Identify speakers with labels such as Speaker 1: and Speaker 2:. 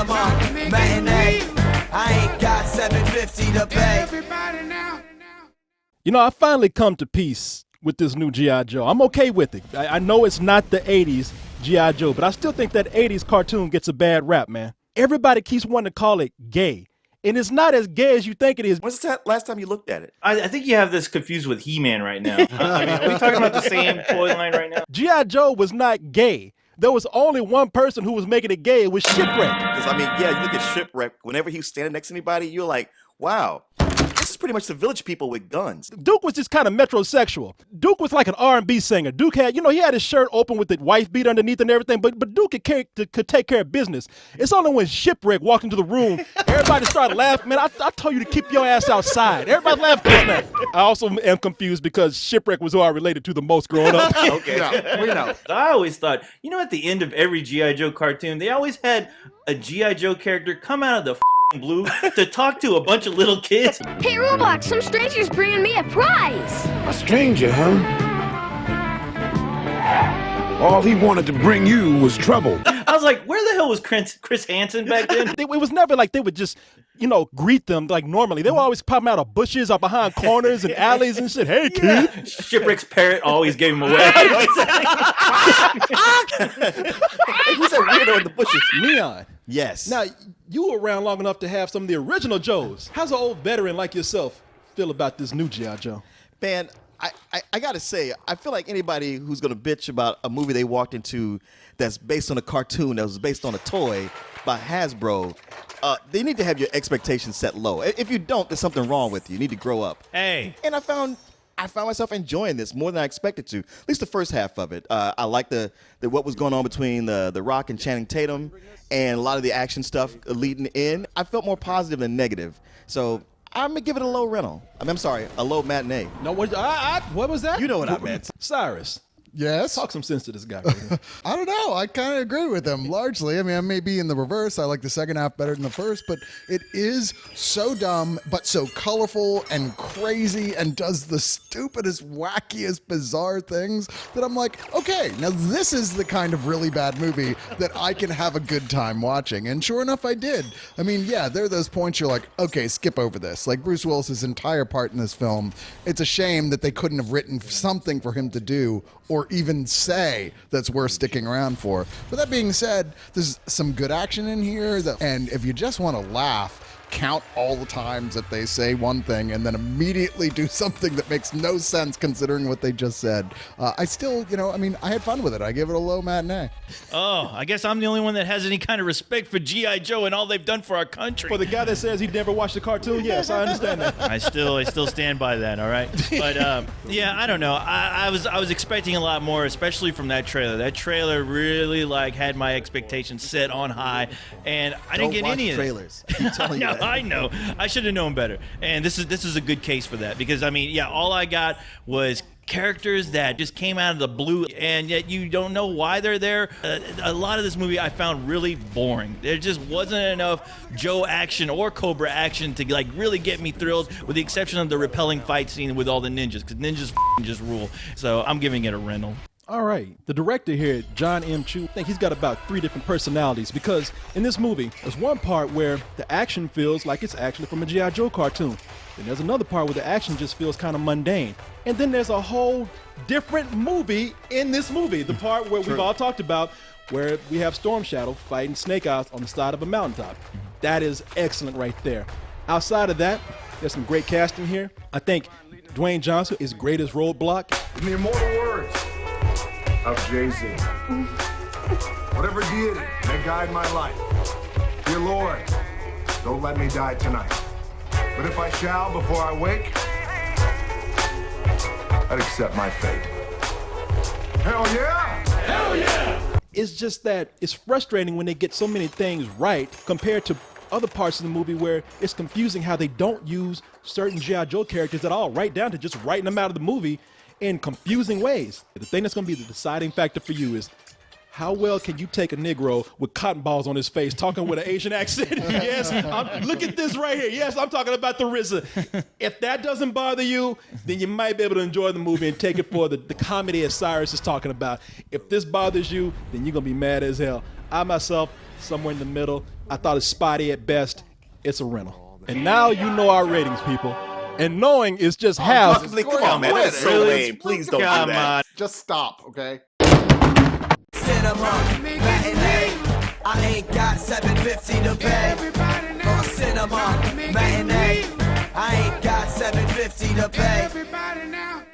Speaker 1: cinema matinee. I ain't got $7.50 to pay.
Speaker 2: You know, I finally come to peace with this new G.I. Joe. I'm okay with it. I know it's not the 80s G.I. Joe, but I still think that 80s cartoon gets a bad rap, man. Everybody keeps wanting to call it gay. And it's not as gay as you think it is.
Speaker 3: When's the last time you looked at it?
Speaker 4: I think you have this confused with He-Man right now. I mean, are we talking about the same toy line right now?
Speaker 2: G.I. Joe was not gay. There was only one person who was making it gay. It was Shipwreck.
Speaker 3: Because, I mean, yeah, you look at Shipwreck. Whenever he was standing next to anybody, you're like, wow, this is pretty much the Village People with guns.
Speaker 2: Duke was just kind of metrosexual. Duke was like an R&B singer. Duke had, he had his shirt open with the wife beat underneath and everything, but Duke could take care of business. It's only when Shipwreck walked into the room, everybody started laughing. Man, I told you to keep your ass outside. Everybody laughed at that. I also am confused because Shipwreck was who I related to the most growing up.
Speaker 3: Okay.
Speaker 5: Yeah, we know.
Speaker 4: I always thought, at the end of every G.I. Joe cartoon, they always had a G.I. Joe character come out of the blue to talk to a bunch of little kids.
Speaker 6: Hey, Roblox, some stranger's bringing me a prize.
Speaker 7: A stranger, huh? All he wanted to bring you was trouble.
Speaker 4: I was like, where the hell was Chris Hansen back then?
Speaker 2: It was never like they would just, greet them like normally. They were always popping out of bushes or behind corners and alleys and shit. Hey, kid.
Speaker 4: Yeah. Shipwreck's parrot always gave him away.
Speaker 3: Who's that weirdo in the bushes?
Speaker 2: Leon.
Speaker 3: Yes.
Speaker 2: Now, you were around long enough to have some of the original Joes. How's an old veteran like yourself feel about this new G.I. Joe?
Speaker 3: Man, I got to say, I feel like anybody who's going to bitch about a movie they walked into that's based on a cartoon that was based on a toy by Hasbro, they need to have your expectations set low. If you don't, there's something wrong with you. You need to grow up.
Speaker 4: Hey.
Speaker 3: And I found myself enjoying this more than I expected to. At least the first half of it. I like the what was going on between the Rock and Channing Tatum and a lot of the action stuff leading in. I felt more positive than negative. So I'm going to give it a low rental. I'm sorry, a low matinee.
Speaker 2: No, what was that?
Speaker 3: You know what I meant.
Speaker 2: Cyrus.
Speaker 5: Yes?
Speaker 2: Talk some sense to this guy.
Speaker 5: I don't know. I kind of agree with him largely. I mean, I may be in the reverse. I like the second half better than the first, but it is so dumb, but so colorful and crazy and does the stupidest, wackiest, bizarre things that I'm like, okay, now this is the kind of really bad movie that I can have a good time watching. And sure enough, I did. I mean, yeah, there are those points you're like, okay, skip over this. Like Bruce Willis's entire part in this film, it's a shame that they couldn't have written something for him to do or even say that's worth sticking around for. But that being said, there's some good action in here, and if you just want to laugh, count all the times that they say one thing and then immediately do something that makes no sense considering what they just said. I still, I had fun with it. I give it a low matinee.
Speaker 4: Oh, I guess I'm the only one that has any kind of respect for G.I. Joe and all they've done for our country.
Speaker 2: For the guy that says he never watched the cartoon, yes, I understand that.
Speaker 4: I still stand by that, all right? But, yeah, I don't know. I was expecting a lot more, especially from that trailer. That trailer really, had my expectations set on high, and I didn't get any of it.
Speaker 3: trailers. I'm telling you that.
Speaker 4: I know. I should have known better. And this is a good case for that because, all I got was characters that just came out of the blue and yet you don't know why they're there. A lot of this movie I found really boring. There just wasn't enough Joe action or Cobra action to really get me thrilled, with the exception of the repelling fight scene with all the ninjas, because ninjas just rule. So I'm giving it a rental.
Speaker 2: All right. The director here, John M. Chu, I think he's got about 3 different personalities because in this movie, there's one part where the action feels like it's actually from a G.I. Joe cartoon. Then there's another part where the action just feels kind of mundane. And then there's a whole different movie in this movie, the part where we've all talked about, where we have Storm Shadow fighting Snake Eyes on the side of a mountaintop. That is excellent right there. Outside of that, there's some great casting here. I think Dwayne Johnson is great as Roadblock.
Speaker 7: In the immortal words of Jay-Z. Whatever deity may guide my life, dear Lord, don't let me die tonight. But if I shall before I wake, I'd accept my fate. Hell yeah! Hell yeah!
Speaker 2: It's just that it's frustrating when they get so many things right compared to other parts of the movie where it's confusing how they don't use certain G.I. Joe characters at all, right down to just writing them out of the movie in confusing ways. The thing that's going to be the deciding factor for you is how well can you take a Negro with cotton balls on his face talking with an Asian accent? Yes, look at this right here. Yes, I'm talking about the RZA. If that doesn't bother you, then you might be able to enjoy the movie and take it for the comedy as Cyrus is talking about. If this bothers you, then you're going to be mad as hell. I myself somewhere in the middle. I thought it's spotty at best. It's a rental. And now you know our ratings, people. And knowing is just half.
Speaker 8: Come on, man. That's so lame. Please don't do that.
Speaker 5: Just stop, okay?
Speaker 1: Cinema, matinee. I ain't got $7.50 to pay. For cinema, matinee. I ain't got $7.50 to pay.